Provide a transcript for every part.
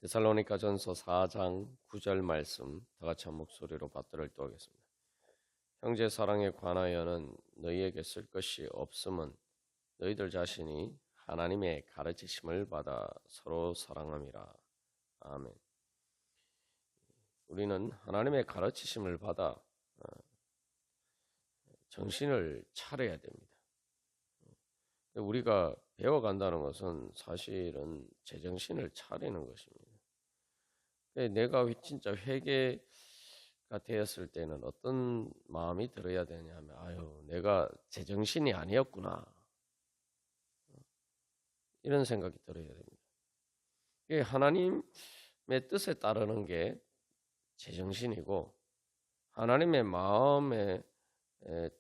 데살로니가전서 4장 9절 말씀 다 같이 한 목소리로 받들어 읽도록하겠습니다. 형제 사랑에 관하여는 너희에게 쓸 것이 없음은 너희들 자신이 하나님의 가르치심을 받아 서로 사랑함이라. 아멘. 우리는 하나님의 가르치심을 받아 정신을 차려야 됩니다. 우리가 배워간다는 것은 사실은 제정신을 차리는 것입니다. 내가 진짜 회개가 되었을 때는 어떤 마음이 들어야 되냐면, 아유, 내가 제정신이 아니었구나, 이런 생각이 들어야 됩니다. 하나님의 뜻에 따르는 게 제정신이고, 하나님의 마음에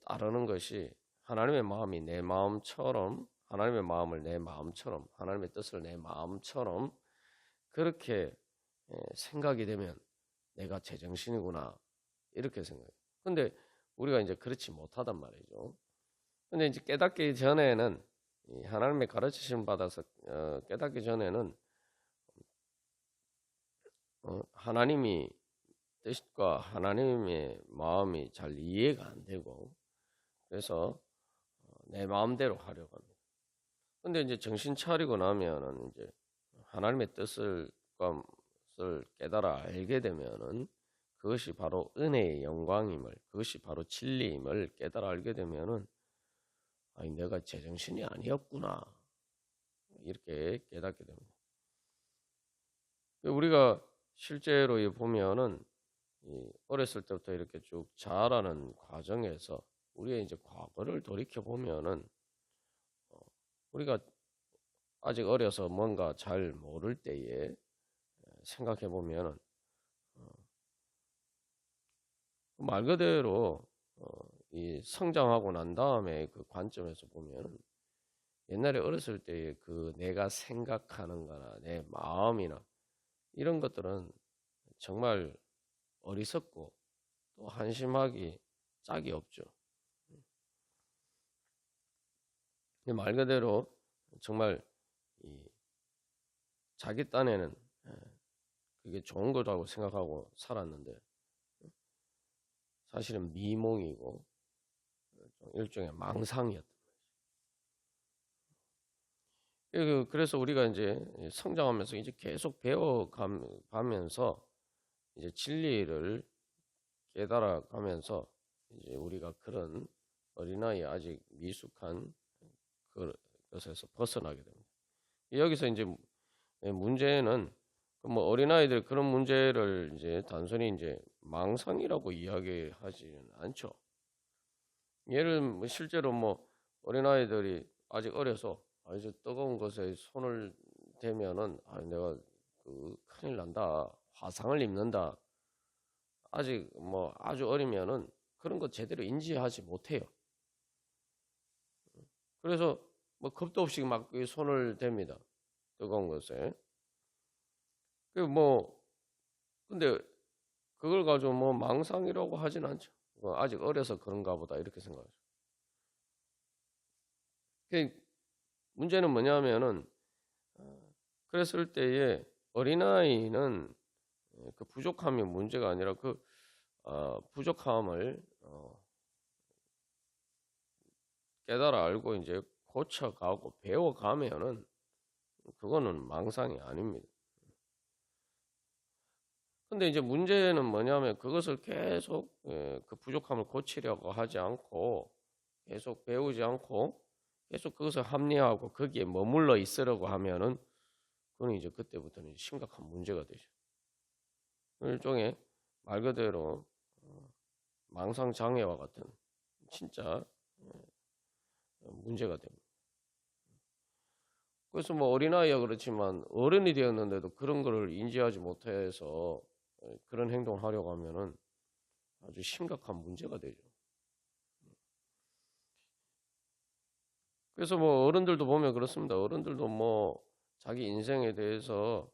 따르는 것이, 하나님의 마음이 내 마음처럼, 하나님의 마음을 내 마음처럼, 하나님의 뜻을 내 마음처럼 그렇게 생각이 되면 내가 제정신이구나, 이렇게 생각해요. 근데 우리가 이제 그렇지 못하단 말이죠. 근데 이제 깨닫기 전에는, 하나님의 가르치심 받아서 깨닫기 전에는 하나님이 뜻과 하나님의 마음이 잘 이해가 안 되고, 그래서 내 마음대로 하려고 합니다. 근데 이제 정신 차리고 나면은 이제 하나님의 뜻을 깨달아 알게 되면은, 그것이 바로 은혜의 영광임을, 그것이 바로 진리임을 깨달아 알게 되면은, 아니, 내가 제정신이 아니었구나, 이렇게 깨닫게 됩니다. 우리가 실제로 보면은 어렸을 때부터 이렇게 쭉 자라는 과정에서 우리의 이제 과거를 돌이켜 보면은, 우리가 아직 어려서 뭔가 잘 모를 때에 생각해 보면은, 말 그대로 이 성장하고 난 다음에 그 관점에서 보면, 옛날에 어렸을 때의 그 내가 생각하는 거나 내 마음이나 이런 것들은 정말 어리석고 또 한심하기 짝이 없죠. 말 그대로 정말 자기 딴에는 그게 좋은 거라고 생각하고 살았는데, 사실은 미몽이고 일종의 망상이었던 거죠. 그래서 우리가 이제 성장하면서 이제 계속 배워가면서 이제 진리를 깨달아가면서 이제 우리가 그런 어린아이 아직 미숙한 그것에서 벗어나게 됩니다. 여기서 이제 문제는 뭐 어린아이들 그런 문제를 이제 단순히 이제 망상이라고 이야기하지는 않죠. 예를 실제로 뭐 어린아이들이 아직 어려서 아주 뜨거운 것에 손을 대면은 내가 큰일 난다, 화상을 입는다. 아직 뭐 아주 어리면은 그런 거 제대로 인지하지 못해요. 그래서 뭐 겁도 없이 막 손을 댑니다, 뜨거운 것에. 근데 그걸 가지고 뭐 망상이라고 하진 않죠. 아직 어려서 그런가 보다, 이렇게 생각하죠. 문제는 뭐냐면은, 그랬을 때에 어린아이는 그 부족함이 문제가 아니라 그 부족함을 깨달아 알고 이제 고쳐가고 배워가면은 그거는 망상이 아닙니다. 근데 이제 문제는 뭐냐면, 그것을 계속 그 부족함을 고치려고 하지 않고, 계속 배우지 않고 계속 그것을 합리화하고 거기에 머물러 있으려고 하면은, 그건 이제 그때부터는 심각한 문제가 되죠. 일종의 말 그대로 망상 장애와 같은 진짜 문제가 됩니다. 그래서 뭐 어린아이야 그렇지만 어른이 되었는데도 그런 거를 인지하지 못해서 그런 행동을 하려고 하면은 아주 심각한 문제가 되죠. 그래서 뭐 어른들도 보면 그렇습니다. 어른들도 뭐 자기 인생에 대해서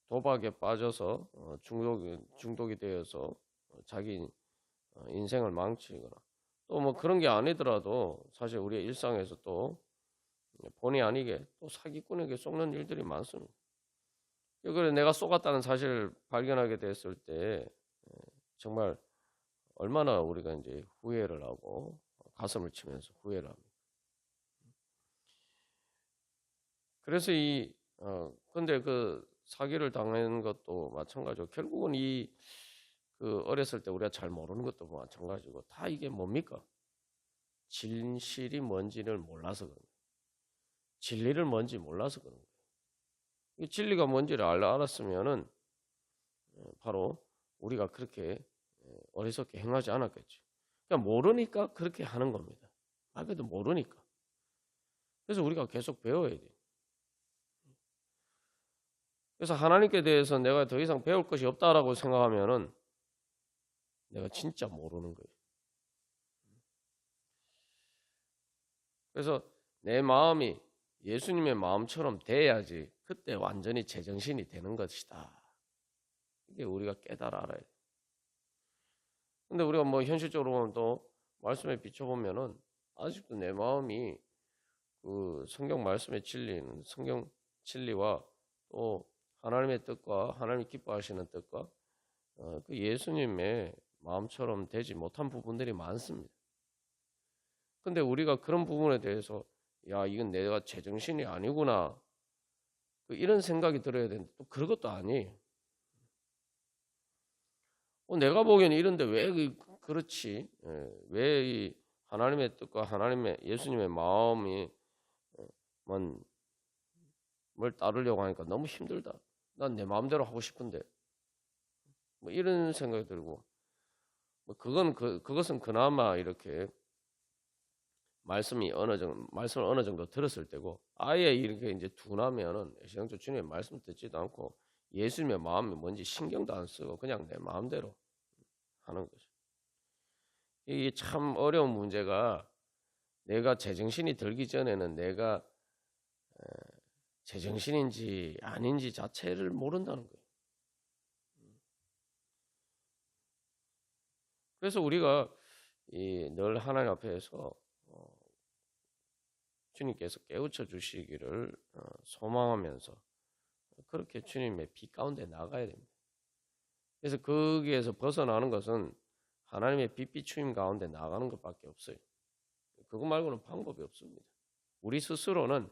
도박에 빠져서 중독이 되어서 자기 인생을 망치거나, 또 뭐 그런 게 아니더라도 사실 우리의 일상에서 또 본의 아니게 또 사기꾼에게 속는 일들이 많습니다. 그래 내가 속았다는 사실을 발견하게 됐을 때 정말 얼마나 우리가 이제 후회를 하고 가슴을 치면서 후회를 합니다. 그래서 근데 그 사기를 당한 것도 마찬가지고 결국은 그 어렸을 때 우리가 잘 모르는 것도 마찬가지고 다 이게 뭡니까? 진실이 뭔지를 몰라서 그런 거예요. 진리를 뭔지 몰라서 그런 거예요. 이 진리가 뭔지를 알았으면은 바로 우리가 그렇게 어리석게 행하지 않았겠지. 그러니까 모르니까 그렇게 하는 겁니다. 말 그대로 모르니까. 그래서 우리가 계속 배워야 돼요. 그래서 하나님께 대해서 내가 더 이상 배울 것이 없다라고 생각하면은 내가 진짜 모르는 거예요. 그래서 내 마음이 예수님의 마음처럼 돼야지 그때 완전히 제정신이 되는 것이다. 이게 우리가 깨달아 알아야 돼. 근데 우리가 뭐 현실적으로 보면 또 말씀에 비춰보면은 아직도 내 마음이 그 성경 말씀의 진리는 성경 진리와 또 하나님의 뜻과 하나님이 기뻐하시는 뜻과 그 예수님의 마음처럼 되지 못한 부분들이 많습니다. 근데 우리가 그런 부분에 대해서 야 이건 내가 제정신이 아니구나 이런 생각이 들어야 되는데 또 그런 것도 아니에요. 내가 보기에는 이런데 왜 그렇지? 왜 이 하나님의 뜻과 하나님의 예수님의 마음이 뭘 따르려고 하니까 너무 힘들다. 난 내 마음대로 하고 싶은데 뭐 이런 생각이 들고 뭐 그것은 그나마 이렇게 말씀을 어느 정도 들었을 때고 아예 이렇게 이제 둔하면은 신앙적 주님의 말씀 듣지도 않고 예수님의 마음이 뭔지 신경도 안 쓰고 그냥 내 마음대로 하는 거죠. 이게 참 어려운 문제가 내가 제정신이 들기 전에는 내가 제정신인지 아닌지 자체를 모른다는 거예요. 그래서 우리가 늘 하나님 앞에서 주님께서 깨우쳐 주시기를 소망하면서 그렇게 주님의 빛 가운데 나가야 됩니다. 그래서 거기에서 벗어나는 것은 하나님의 빛 비추임 가운데 나가는 것밖에 없어요. 그거 말고는 방법이 없습니다. 우리 스스로는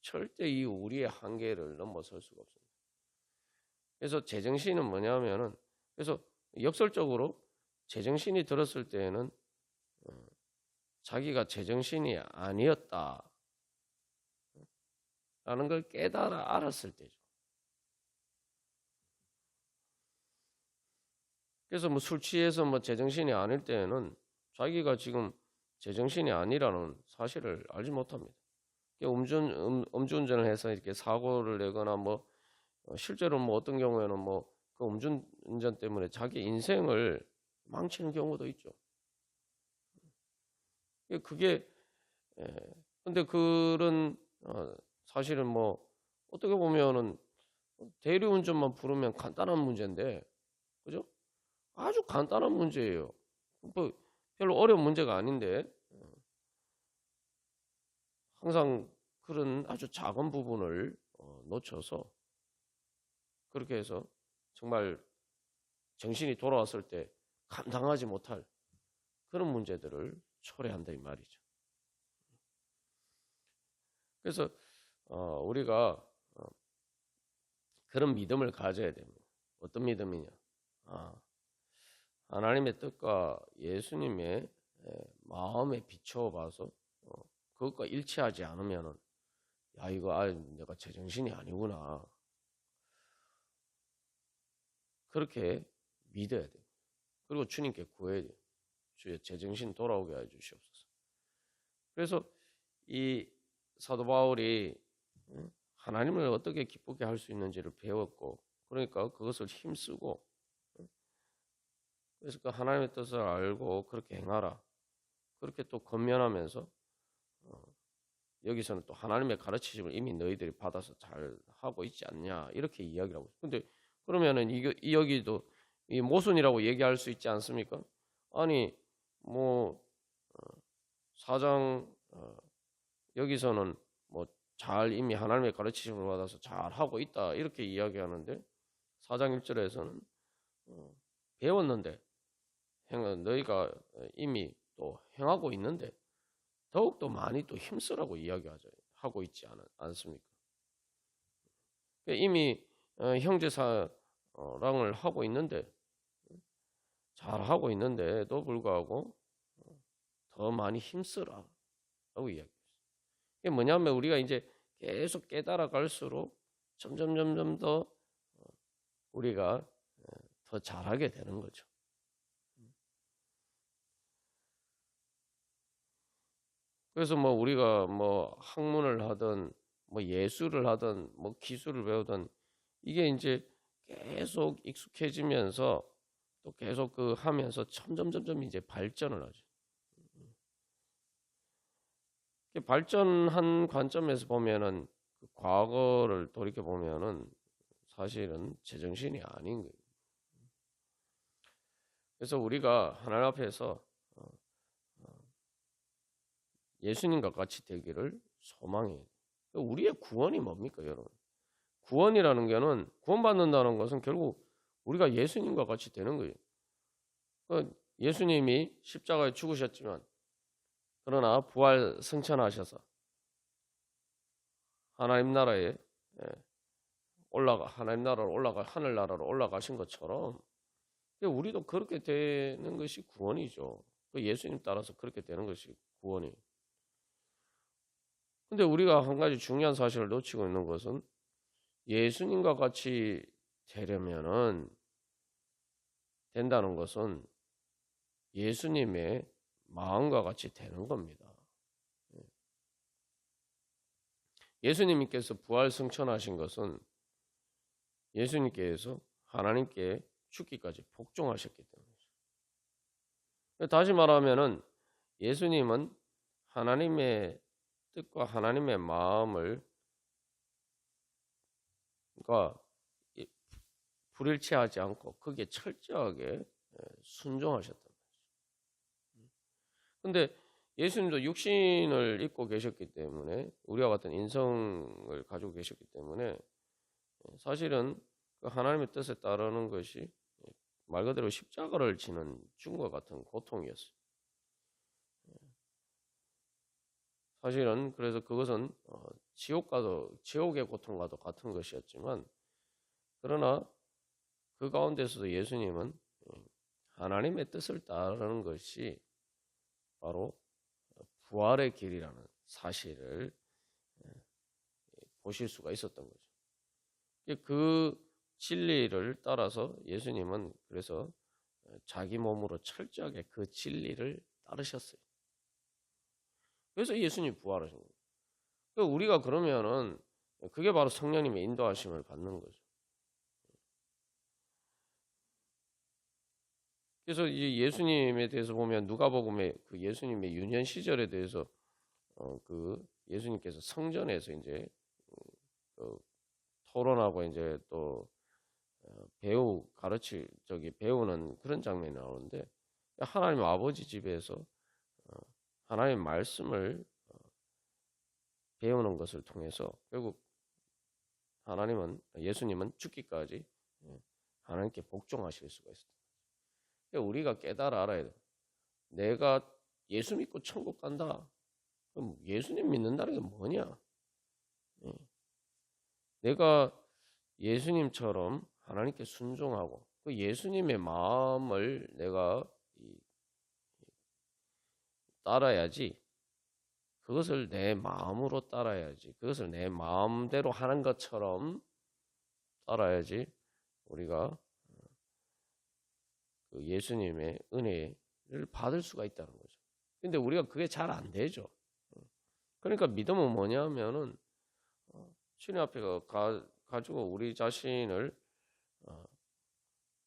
절대 우리의 한계를 넘어설 수가 없습니다. 그래서 제정신은 뭐냐면은 그래서 역설적으로 제정신이 들었을 때에는 자기가 제정신이 아니었다 라는 걸 깨달아 알았을 때죠. 그래서 뭐 술 취해서 뭐 제정신이 아닐 때에는 자기가 지금 제정신이 아니라는 사실을 알지 못합니다. 음주운전을 해서 이렇게 사고를 내거나 뭐 실제로 뭐 어떤 경우에는 뭐 그 음주운전 때문에 자기 인생을 망치는 경우도 있죠. 그게 근데 그런 사실은 뭐 어떻게 보면은 대리운전만 부르면 간단한 문제인데 그죠? 아주 간단한 문제예요. 뭐 별로 어려운 문제가 아닌데 항상 그런 아주 작은 부분을 놓쳐서 그렇게 해서 정말 정신이 돌아왔을 때 감당하지 못할 그런 문제들을 초래한다 이 말이죠. 그래서 우리가 그런 믿음을 가져야 됩니다. 어떤 믿음이냐? 하나님의 뜻과 예수님의 마음에 비춰봐서 그것과 일치하지 않으면은 야 이거 내가 제정신이 아니구나 그렇게 믿어야 돼요. 그리고 주님께 구해야 돼요. 주의 제정신 돌아오게 해 주시옵소서. 그래서 이 사도 바울이 하나님을 어떻게 기쁘게 할 수 있는지를 배웠고 그러니까 그것을 힘쓰고 그래서 그 하나님의 뜻을 알고 그렇게 행하라. 그렇게 또 권면하면서 여기서는 또 하나님의 가르치심을 이미 너희들이 받아서 잘 하고 있지 않냐 이렇게 이야기를 하고 있어요. 근데 그러면은 여기도 이 모순이라고 얘기할 수 있지 않습니까? 아니 뭐 4장 여기서는 뭐 잘 이미 하나님의 가르치심을 받아서 잘 하고 있다 이렇게 이야기하는데 4장 1절에서는 배웠는데 너희가 이미 또 행하고 있는데 더욱더 많이 또 힘쓰라고 하고 있지 않습니까? 이미 형제사랑을 하고 있는데 잘 하고 있는데도 불구하고 더 많이 힘쓰라 라고 이야기했어요. 이게 뭐냐면 우리가 이제 계속 깨달아 갈수록 점점 더 우리가 더 잘하게 되는 거죠. 그래서 뭐 우리가 뭐 학문을 하든 뭐 예술을 하든 뭐 기술을 배우든 이게 이제 계속 익숙해지면서 또 계속 그 하면서 점점 이제 발전을 하죠. 발전한 관점에서 보면은 그 과거를 돌이켜 보면은 사실은 제정신이 아닌 거예요. 그래서 우리가 하나님 앞에서 예수님과 같이 되기를 소망해요. 우리의 구원이 뭡니까, 여러분? 구원이라는 게는 구원받는다는 것은 결국 우리가 예수님과 같이 되는 거예요. 예수님이 십자가에 죽으셨지만 그러나 부활 승천하셔서 하나님 나라에 하나님 나라로 하늘나라로 올라가신 것처럼 우리도 그렇게 되는 것이 구원이죠. 예수님 따라서 그렇게 되는 것이 구원이에요. 근데 우리가 한 가지 중요한 사실을 놓치고 있는 것은 예수님과 같이 된다는 것은 예수님의 마음과 같이 되는 겁니다. 예수님께서 부활 승천하신 것은 예수님께서 하나님께 죽기까지 복종하셨기 때문이죠. 다시 말하면은 예수님은 하나님의 뜻과 하나님의 마음을 불일치하지 않고 거기에 철저하게 순종하셨단 말이죠. 근데 예수님도 육신을 입고 계셨기 때문에 우리와 같은 인성을 가지고 계셨기 때문에 사실은 그 하나님의 뜻에 따르는 것이 말 그대로 십자가를 지는 죽음과 같은 고통이었어요. 사실은 그래서 그것은 지옥의 고통과도 같은 것이었지만 그러나 그 가운데서도 예수님은 하나님의 뜻을 따르는 것이 바로 부활의 길이라는 사실을 보실 수가 있었던 거죠. 그 진리를 따라서 예수님은 그래서 자기 몸으로 철저하게 그 진리를 따르셨어요. 그래서 예수님이 부활하신 거예요. 우리가 그러면은 그게 바로 성령님의 인도하심을 받는 거죠. 그래서 이 예수님에 대해서 보면 누가복음에 그 예수님의 유년 시절에 대해서 그 예수님께서 성전에서 이제 토론하고 이제 또 배우는 그런 장면이 나오는데 하나님 아버지 집에서 하나님의 말씀을 배우는 것을 통해서 결국 예수님은 죽기까지 하나님께 복종하실 수가 있습니다. 우리가 깨달아 알아야 돼. 내가 예수 믿고 천국 간다. 그럼 예수님 믿는다는 게 뭐냐? 내가 예수님처럼 하나님께 순종하고 그 예수님의 마음을 내가 따라야지. 그것을 내 마음으로 따라야지. 그것을 내 마음대로 하는 것처럼 따라야지. 우리가 그 예수님의 은혜를 받을 수가 있다는 거죠. 근데 우리가 그게 잘 안 되죠. 그러니까 믿음은 뭐냐면은 주님 앞에 가지고 우리 자신을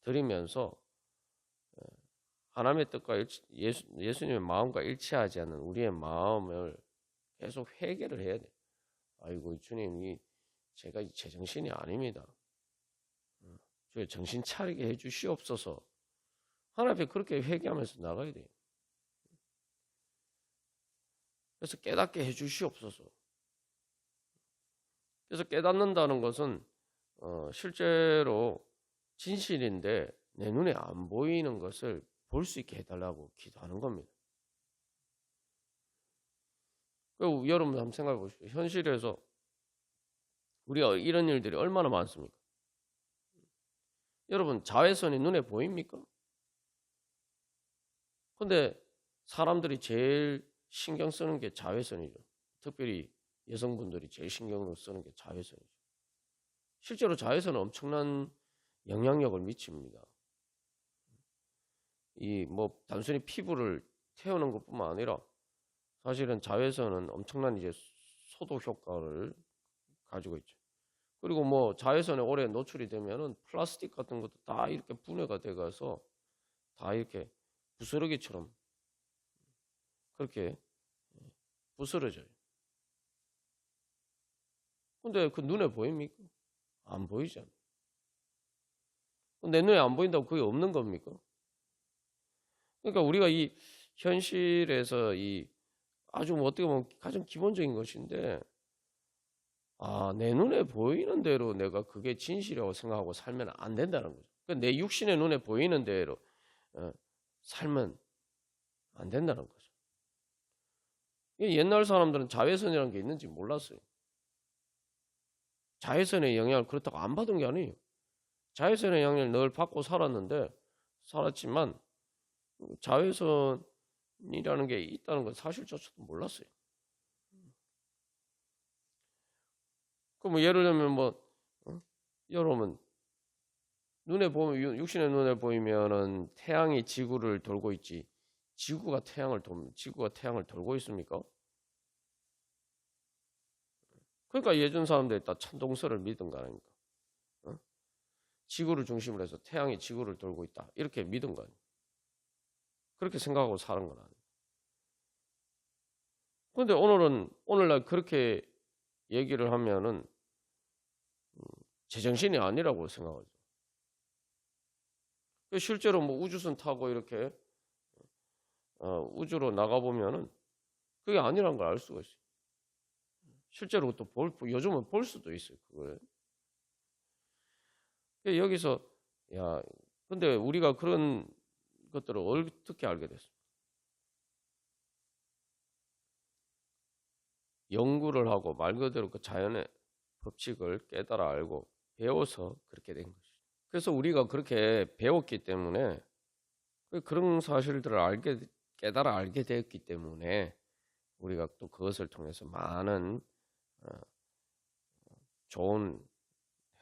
드리면서 하나님의 뜻과 예수님의 마음과 일치하지 않는 우리의 마음을 계속 회개를 해야 돼. 아이고 주님, 제가 제정신이 아닙니다. 주여 정신 차리게 해주시옵소서. 하나님 앞에 그렇게 회개하면서 나가야 돼요. 그래서 깨닫게 해주시옵소서. 그래서 깨닫는다는 것은 실제로 진실인데 내 눈에 안 보이는 것을 볼 수 있게 해달라고 기도하는 겁니다. 여러분 한번 생각해 보십시오. 현실에서 우리가 이런 일들이 얼마나 많습니까? 여러분 자외선이 눈에 보입니까? 근데 사람들이 제일 신경 쓰는 게 자외선이죠. 특별히 여성분들이 제일 신경을 쓰는 게 자외선이죠. 실제로 자외선은 엄청난 영향력을 미칩니다. 뭐 단순히 피부를 태우는 것뿐만 아니라 사실은 자외선은 엄청난 이제 소독 효과를 가지고 있죠. 그리고 뭐 자외선에 오래 노출이 되면은 플라스틱 같은 것도 다 이렇게 분해가 돼가서 다 이렇게 부스러기처럼 그렇게 부스러져요. 근데 그 눈에 보입니까? 안 보이잖아요. 내 눈에 안 보인다고 그게 없는 겁니까? 그러니까 우리가 이 현실에서 이 아주 뭐 어떻게 보면 가장 기본적인 것인데, 내 눈에 보이는 대로 내가 그게 진실이라고 생각하고 살면 안 된다는 거죠. 그러니까 내 육신의 눈에 보이는 대로 살면 안 된다는 거죠. 옛날 사람들은 자외선이라는 게 있는지 몰랐어요. 자외선의 영향을 그렇다고 안 받은 게 아니에요. 자외선의 영향을 늘 받고 살았지만 자외선이라는 게 있다는 건 사실조차도 몰랐어요. 그럼 예를 들면 여러분 눈에 보면 육신의 눈에 보이면은 태양이 지구를 돌고 있지 지구가 태양을 돌고 있습니까? 그러니까 예전 사람들이 다 천동설을 믿은 거 아닙니까? 지구를 중심으로 해서 태양이 지구를 돌고 있다 이렇게 믿은 거 아닙니까? 그렇게 생각하고 사는 건 아니에요. 그런데 오늘날 그렇게 얘기를 하면은 제정신이 아니라고 생각하죠. 실제로 뭐 우주선 타고 이렇게 우주로 나가 보면은 그게 아니란 걸 알 수가 있어요. 실제로 또 요즘은 볼 수도 있어요. 그걸. 여기서 근데 우리가 그런 것들을 어떻게 알게 됐습니까? 연구를 하고 말 그대로 그 자연의 법칙을 깨달아 알고 배워서 그렇게 된 것이죠. 그래서 우리가 그렇게 배웠기 때문에 그런 사실들을 깨달아 알게 되었기 때문에 우리가 또 그것을 통해서 많은 좋은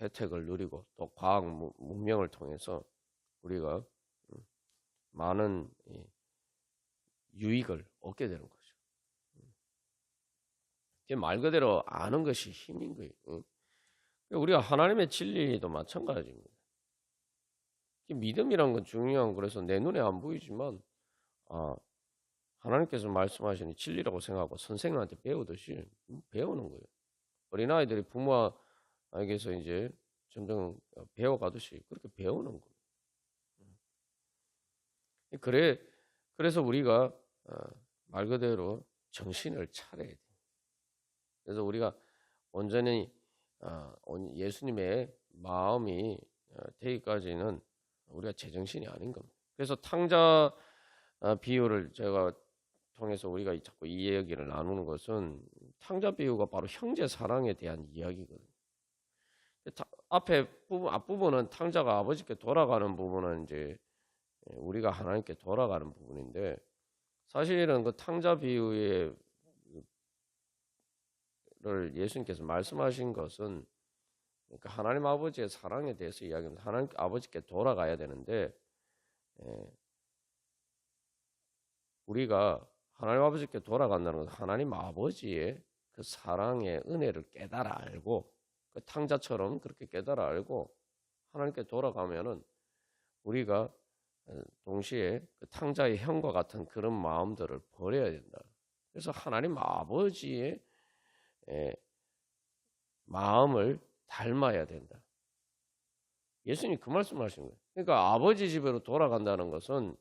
혜택을 누리고 또 과학 문명을 통해서 우리가 많은 유익을 얻게 되는 거죠. 말 그대로 아는 것이 힘인 거예요. 우리가 하나님의 진리도 마찬가지입니다. 믿음이란 건 중요한 그래서 내 눈에 안 보이지만 하나님께서 말씀하시는 진리라고 생각하고 선생님한테 배우듯이 배우는 거예요. 어린아이들이 부모에게서 이제 점점 배워가듯이 그렇게 배우는 거예요. 그래서 우리가 말 그대로 정신을 차려야 돼요. 그래서 우리가 온전히 예수님의 마음이 되기까지는 우리가 제정신이 아닌 겁니다. 그래서 탕자 비유를 제가 통해서 우리가 자꾸 이 이야기를 나누는 것은 탕자 비유가 바로 형제 사랑에 대한 이야기거든요. 앞부분은 탕자가 아버지께 돌아가는 부분은 이제 우리가 하나님께 돌아가는 부분인데 사실은 그 탕자 비유를 예수님께서 말씀하신 것은 그러니까 하나님 아버지의 사랑에 대해서 이야기합니다. 하나님 아버지께 돌아가야 되는데 우리가 하나님 아버지께 돌아간다는 것은 하나님 아버지의 그 사랑의 은혜를 깨달아 알고 그 탕자처럼 그렇게 깨달아 알고 하나님께 돌아가면은 우리가 동시에 그 탕자의 형과 같은 그런 마음들을 버려야 된다. 그래서 하나님 아버지의 마음을 닮아야 된다. 예수님이 그 말씀을 하신 거예요. 그러니까 아버지 집으로 돌아간다는 것은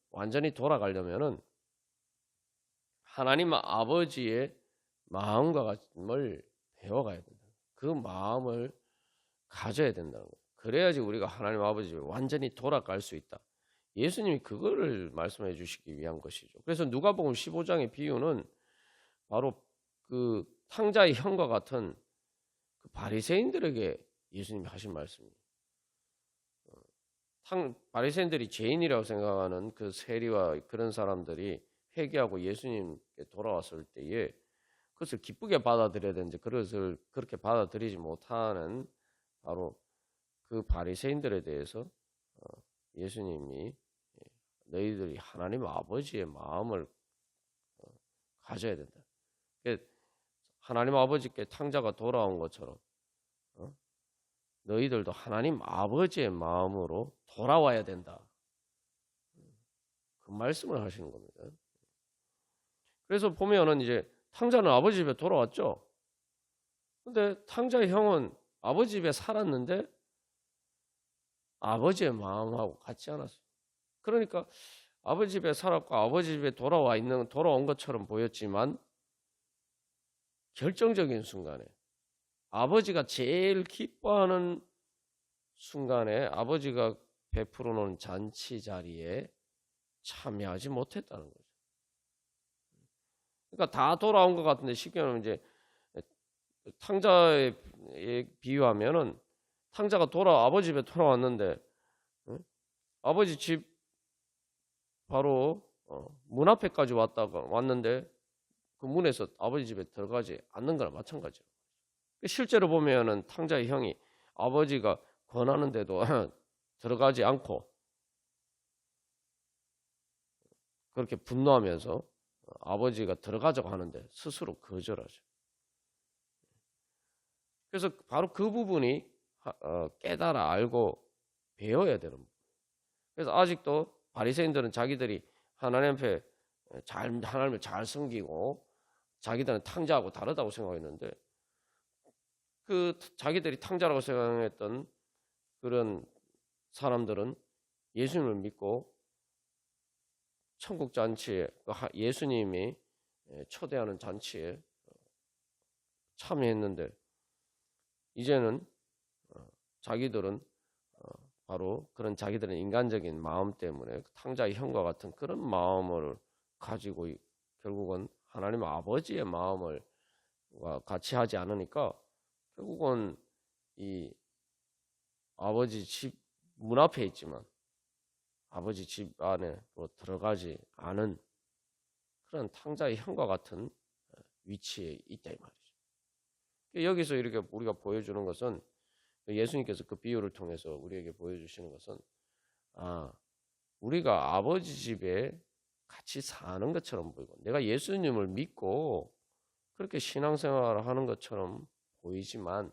완전히 돌아가려면은 하나님 아버지의 마음을 배워가야 된다. 그 마음을 가져야 된다는 거예요. 그래야지 우리가 하나님 아버지 완전히 돌아갈 수 있다. 예수님이 그거를 말씀해 주시기 위한 것이죠. 그래서 누가복음 15장의 비유는 바로 그 탕자의 형과 같은 그 바리새인들에게 예수님이 하신 말씀이에요. 바리새인들이 죄인이라고 생각하는 그 세리와 그런 사람들이 회개하고 예수님께 돌아왔을 때에 그것을 기쁘게 받아들여야 되는데 그것을 그렇게 받아들이지 못하는 바로 그 바리새인들에 대해서 예수님이 너희들이 하나님 아버지의 마음을 가져야 된다. 하나님 아버지께 탕자가 돌아온 것처럼 너희들도 하나님 아버지의 마음으로 돌아와야 된다. 그 말씀을 하시는 겁니다. 그래서 보면은 이제 탕자는 아버지 집에 돌아왔죠. 근데 탕자의 형은 아버지 집에 살았는데 아버지의 마음하고 같지 않았어요. 그러니까 아버지 집에 살았고 아버지 집에 돌아온 것처럼 보였지만 결정적인 순간에 아버지가 제일 기뻐하는 순간에 아버지가 베풀어 놓은 잔치 자리에 참여하지 못했다는 거죠. 그러니까 다 돌아온 것 같은데 쉽게 말하면 이제 탕자에 비유하면은 탕자가 아버지 집에 돌아왔는데 아버지 집 바로 문 앞에까지 왔는데 그 문에서 아버지 집에 들어가지 않는 거나 마찬가지예요. 실제로 보면은 탕자의 형이 아버지가 권하는데도 들어가지 않고 그렇게 분노하면서 아버지가 들어가자고 하는데 스스로 거절하죠. 그래서 바로 그 부분이 깨달아 알고 배워야 되는 부분. 그래서 아직도 바리새인들은 자기들이 하나님 앞에 하나님을 잘 섬기고 자기들은 탕자하고 다르다고 생각했는데 그 자기들이 탕자라고 생각했던 그런 사람들은 예수님을 믿고 천국 잔치에 예수님이 초대하는 잔치에 참여했는데 이제는 자기들은 바로 그런 자기들은 인간적인 마음 때문에 탕자의 형과 같은 그런 마음을 가지고 결국은 하나님 아버지의 마음을 같이 하지 않으니까 결국은 이 아버지 집 문 앞에 있지만 아버지 집 안에로 들어가지 않은 그런 탕자의 형과 같은 위치에 있다 이 말이죠. 여기서 이렇게 우리가 보여주는 것은 예수님께서 그 비유를 통해서 우리에게 보여주시는 것은 우리가 아버지 집에 같이 사는 것처럼 보이고 내가 예수님을 믿고 그렇게 신앙생활을 하는 것처럼 보이지만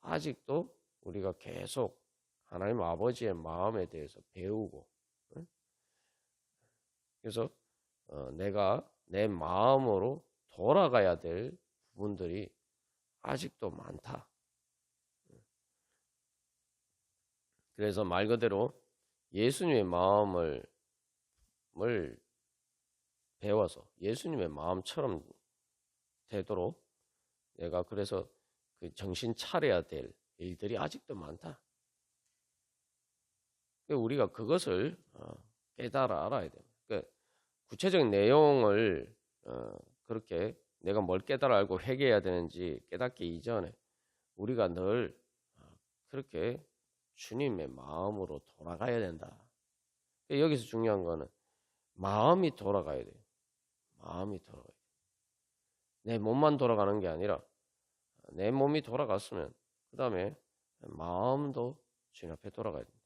아직도 우리가 계속 하나님 아버지의 마음에 대해서 배우고 그래서 내가 내 마음으로 돌아가야 될 부분들이 아직도 많다. 그래서 말 그대로 예수님의 마음을 배워서 예수님의 마음처럼 되도록 내가 그래서 그 정신 차려야 될 일들이 아직도 많다. 우리가 그것을 깨달아 알아야 돼요. 그러니까 구체적인 내용을 그렇게 내가 뭘 깨달아 알고 회개해야 되는지 깨닫기 이전에 우리가 늘 그렇게 주님의 마음으로 돌아가야 된다. 여기서 중요한 거는 마음이 돌아가야 돼요. 마음이 돌아가야 돼요. 내 몸만 돌아가는 게 아니라 내 몸이 돌아갔으면 그 다음에 마음도 주님 앞에 돌아가야 됩니다.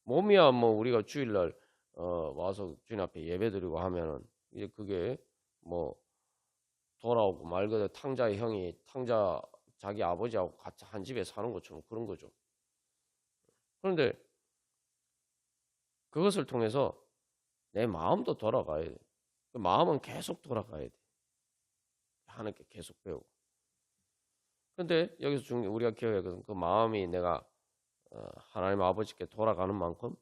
몸이야 뭐 우리가 주일날 와서 주님 앞에 예배드리고 하면은 이제 그게 뭐 돌아오고 말 그대로 탕자의 형이 자기 아버지하고 같이 한 집에 사는 것처럼 그런 거죠. 그런데 그것을 통해서 내 마음도 돌아가야 돼. 그 마음은 계속 돌아가야 돼. 하나님께 계속 배우고. 그런데 여기서 우리가 기억해야 되는 그 마음이 내가 하나님 아버지께 돌아가는 만큼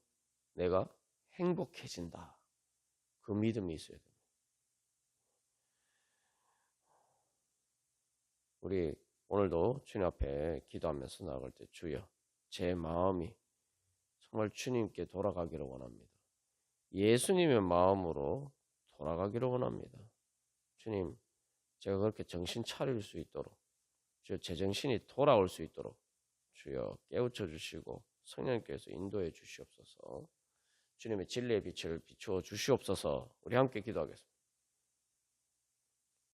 내가 행복해진다. 그 믿음이 있어야 됩니다. 우리 오늘도 주님 앞에 기도하면서 나아갈 때 주여 제 마음이 정말 주님께 돌아가기를 원합니다. 예수님의 마음으로 돌아가기를 원합니다. 주님, 제가 그렇게 정신 차릴 수 있도록 주여 제 정신이 돌아올 수 있도록 주여 깨우쳐 주시고 성령님께서 인도해 주시옵소서. 주님의 진리의 빛을 비추어 주시옵소서. 우리 함께 기도하겠습니다.